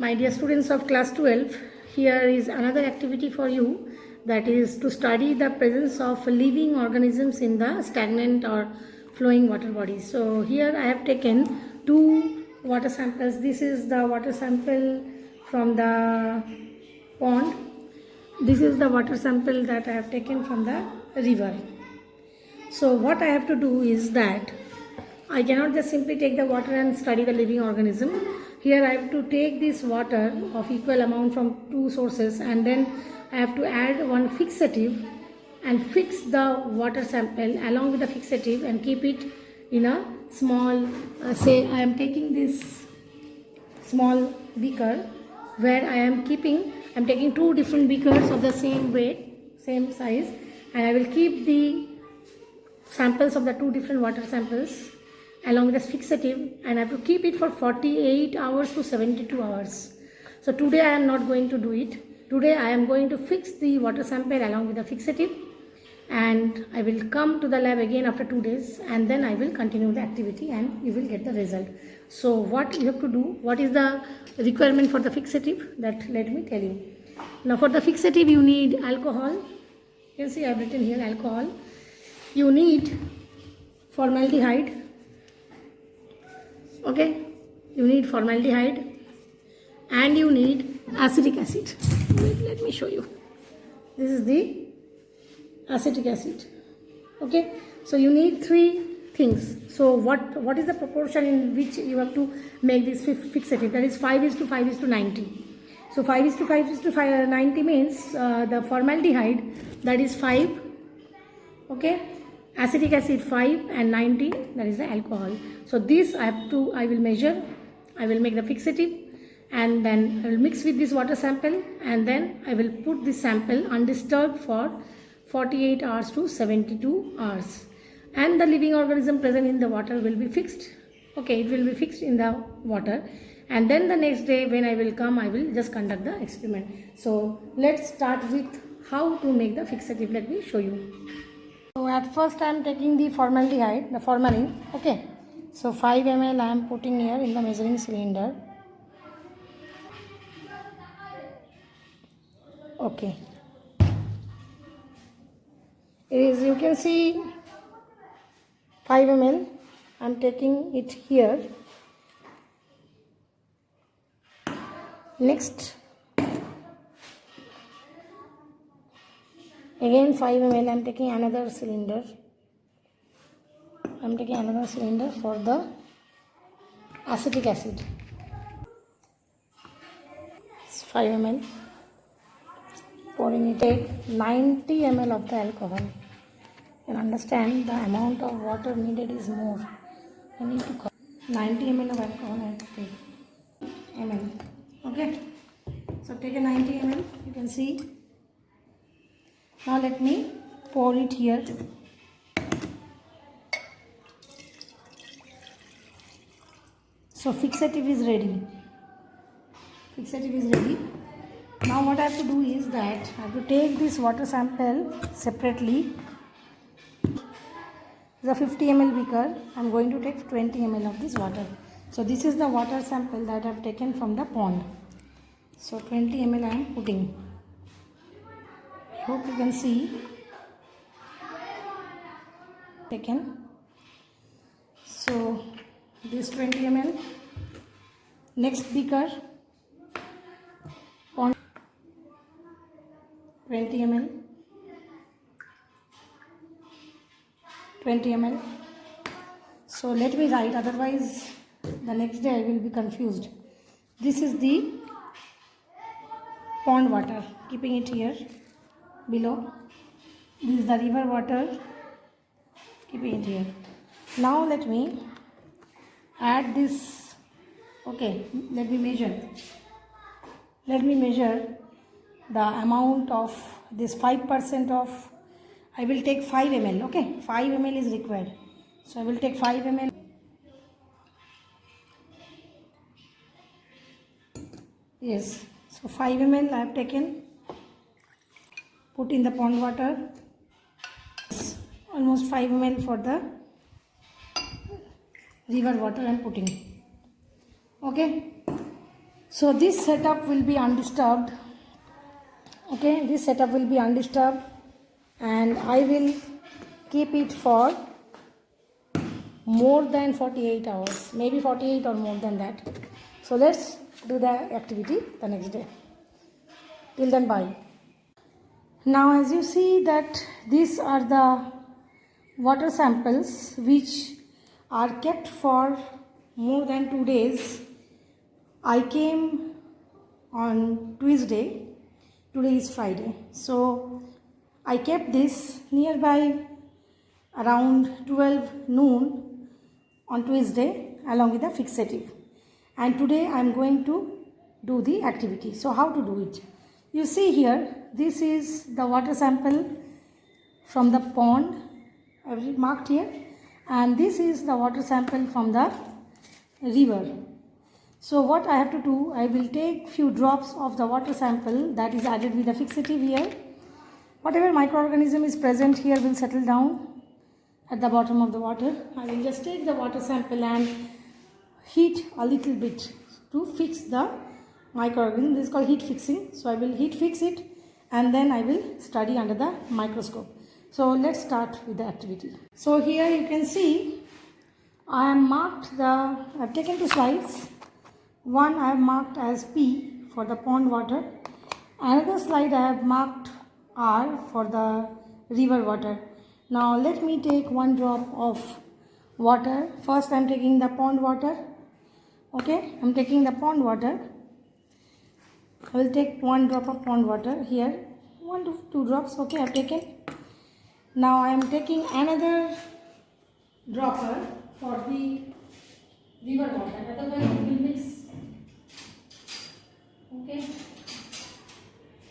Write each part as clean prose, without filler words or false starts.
My dear students of class 12, here is another activity for you, that is to study the presence of living organisms in the stagnant or flowing water bodies. So here I have taken two water samples. This is the water sample from the pond. This is the water sample that I have taken from the river. So what I have to do is that I cannot just simply take the water and study the living organism. Here I have to take this water of equal amount from two sources, and then I have to add one fixative and fix the water sample along with the fixative and keep it in a small, say I am taking this small beaker where I am taking two different beakers of the same weight, same size, and I will keep the samples of the two different water samples along with the fixative, and I have to keep it for 48 hours to 72 hours. So today I am not going to do it. Today I am going to fix the water sample along with the fixative, and I will come to the lab again after 2 days, and then I will continue the activity and you will get the result. So what you have to do, what is the requirement for the fixative, that let me tell you. Now for the fixative you need alcohol. You can see I have written here alcohol. You need formaldehyde. Okay, you need formaldehyde and you need acetic acid. Wait, let me show you. This is the acetic acid. Okay, so you need three things. So what is the proportion in which you have to make this fixative? That is 5:5:90. So 5:5:90 means the formaldehyde, that is 5. Okay, acetic acid 5 and 90, that is the alcohol. So this I will measure, I will make the fixative, and then I will mix with this water sample, and then I will put this sample undisturbed for 48 hours to 72 hours. And the living organism present in the water will be fixed. Okay, it will be fixed in the water. And then the next day when I will come, I will just conduct the experiment. So let's start with how to make the fixative. Let me show you. So at first I am taking the formaldehyde, the formalin. Okay, so 5 ml I am putting here in the measuring cylinder. Okay, you can see 5 ml I am taking it here. Next again 5 ml I am taking another cylinder. I am taking another cylinder for the acetic acid. It's 5 ml. Pouring it. Take 90 ml of the alcohol. You can understand the amount of water needed is more. I need to 90 ml of alcohol I have to take. ml. Okay. So take a 90 ml. You can see. Now let me pour it here. So fixative is ready. Fixative is ready. Now what I have to do is that I have to take this water sample separately. The 50 ml beaker, I am going to take 20 ml of this water. So this is the water sample that I have taken from the pond. So 20 ml I am putting. I hope you can see. Taken. So this 20 ml. Next beaker, pond, 20 ml. 20 ml. So let me write, otherwise the next day I will be confused. This is the pond water, keeping it here below. This is the river water, keeping it here. Now let me add this. Okay, let me measure the amount of this 5% of, I will take 5 ml. Okay, 5 ml is required. So I will take 5 ml. Yes, so 5 ml I have taken, put in the pond water. Almost 5 ml for the river water I am putting. Okay, So this setup will be undisturbed. Okay, this setup will be undisturbed, and I will keep it for more than 48 hours, maybe 48 or more than that. So let's do the activity the next day. Till then, bye. Now as you see that these are the water samples which are kept for more than 2 days. I came on Tuesday, today is Friday, so I kept this nearby around 12 noon on Tuesday along with the fixative, and today I am going to do the activity. So how to do it? You see here, this is the water sample from the pond, I have marked here, and this is the water sample from the river. So what I have to do, I will take few drops of the water sample that is added with the fixative here. Whatever microorganism is present here will settle down at the bottom of the water. I will just take the water sample and heat a little bit to fix the microorganism. This is called heat fixing. So I will heat fix it and then I will study under the microscope. So let's start with the activity. So here you can see I have taken 2 slides. One I have marked as P for the pond water. Another slide I have marked R for the river water. Now let me take 1 drop of water. First I am taking the pond water. Okay, I am taking the pond water. I will take 1 drop of pond water here. 1 to 2 drops. Okay, I have taken. Now I am taking another dropper for the river water. Otherwise it will mix. Okay.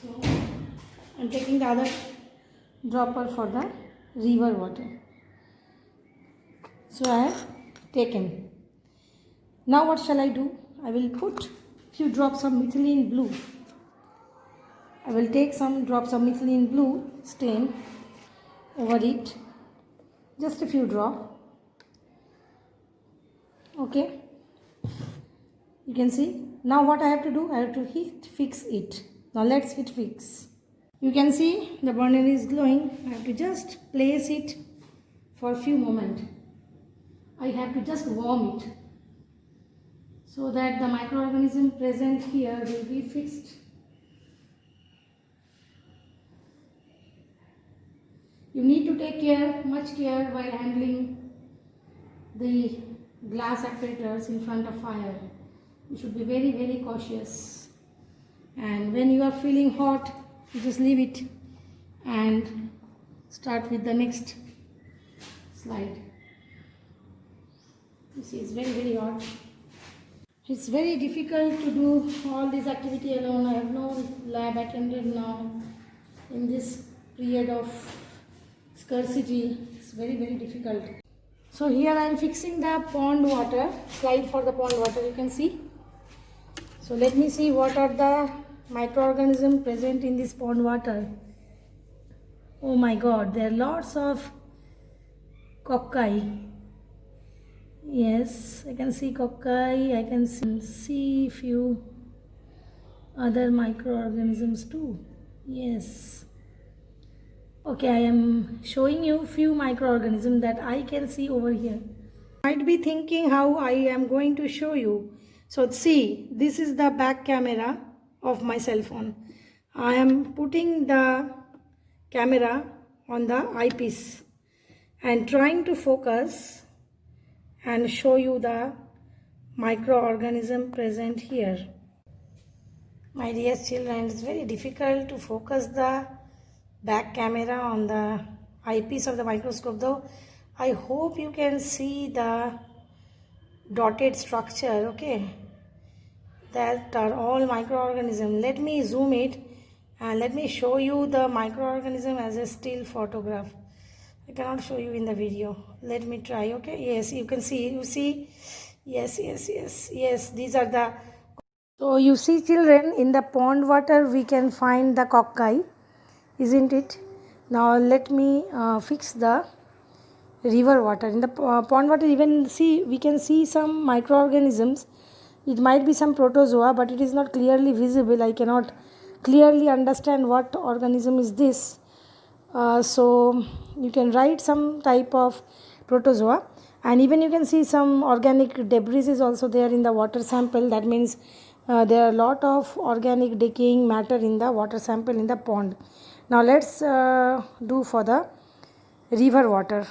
So I am taking the other dropper for the river water. So I have taken. Now what shall I do? I will put few drops of methylene blue. I will take some drops of methylene blue stain over it. Just a few drops. Okay. You can see. Now what I have to do? I have to heat fix it. Now let's heat fix. You can see the burner is glowing. I have to just place it for a few moments. I have to just warm it so that the microorganism present here will be fixed. You need to take care, much care while handling the glass apparatus in front of fire. You should be very, very cautious. And when you are feeling hot, you just leave it and start with the next slide. You see, it's very, very hot. It's very difficult to do all this activity alone. I have no lab attended now in this period of scarcity. It's very, very difficult. So here I am fixing the pond water, slide for the pond water, you can see. So let me see what are the microorganisms present in this pond water. Oh my god, there are lots of cocci. Yes, I can see cocci, I can see few other microorganisms too. Yes. Okay, I am showing you few microorganisms that I can see over here. You might be thinking how I am going to show you. So see, this is the back camera of my cell phone. I am putting the camera on the eyepiece and trying to focus and show you the microorganism present here. My dear children, it's very difficult to focus the back camera on the eyepiece of the microscope, though I hope you can see the dotted structure, okay, that are all microorganisms. Let me zoom it and let me show you the microorganism as a still photograph. I cannot show you in the video. Let me try, okay. Yes, you can see, you see, yes, these are the. So you see children, in the pond water we can find the cocci, isn't it? Now let me fix the river water. In the pond water even we can see some microorganisms It might be some protozoa, but it is not clearly visible. I cannot clearly understand what organism is this. So you can write some type of protozoa, and even you can see some organic debris is also there in the water sample. That means there are a lot of organic decaying matter in the water sample in the pond. Now let's do for the river water.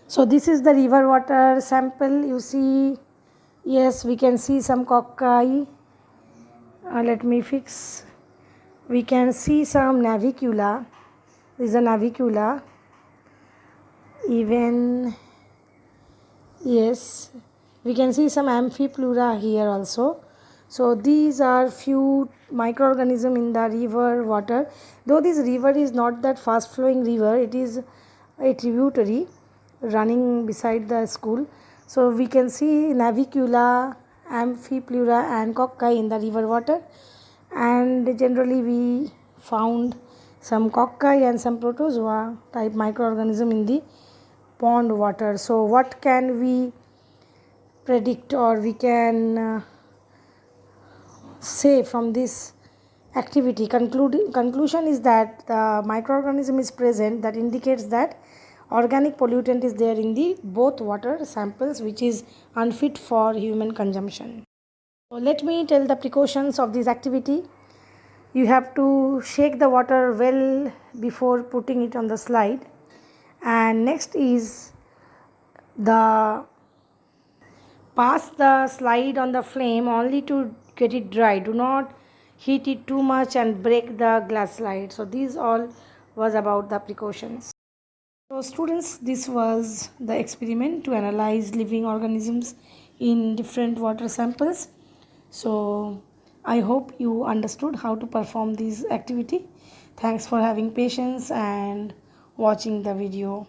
So this is the river water sample. You see, yes, we can see some cocci. Let me fix. We can see some navicula. This is a navicula. Even, yes, we can see some amphipleura here also. So these are few microorganisms in the river water. Though this river is not that fast flowing river, it is a tributary running beside the school. So we can see navicula, amphipleura and cocci in the river water, and generally we found some cocci and some protozoa type microorganism in the pond water. So what can we predict, or we can say from this activity? Conclusion is that the microorganism is present, that indicates that organic pollutant is there in the both water samples, which is unfit for human consumption. So let me tell the precautions of this activity. You have to shake the water well before putting it on the slide, and next is the pass the slide on the flame only to get it dry. Do not heat it too much and break the glass slide. So these all was about the precautions. So students, this was the experiment to analyze living organisms in different water samples. So I hope you understood how to perform this activity. Thanks for having patience and watching the video.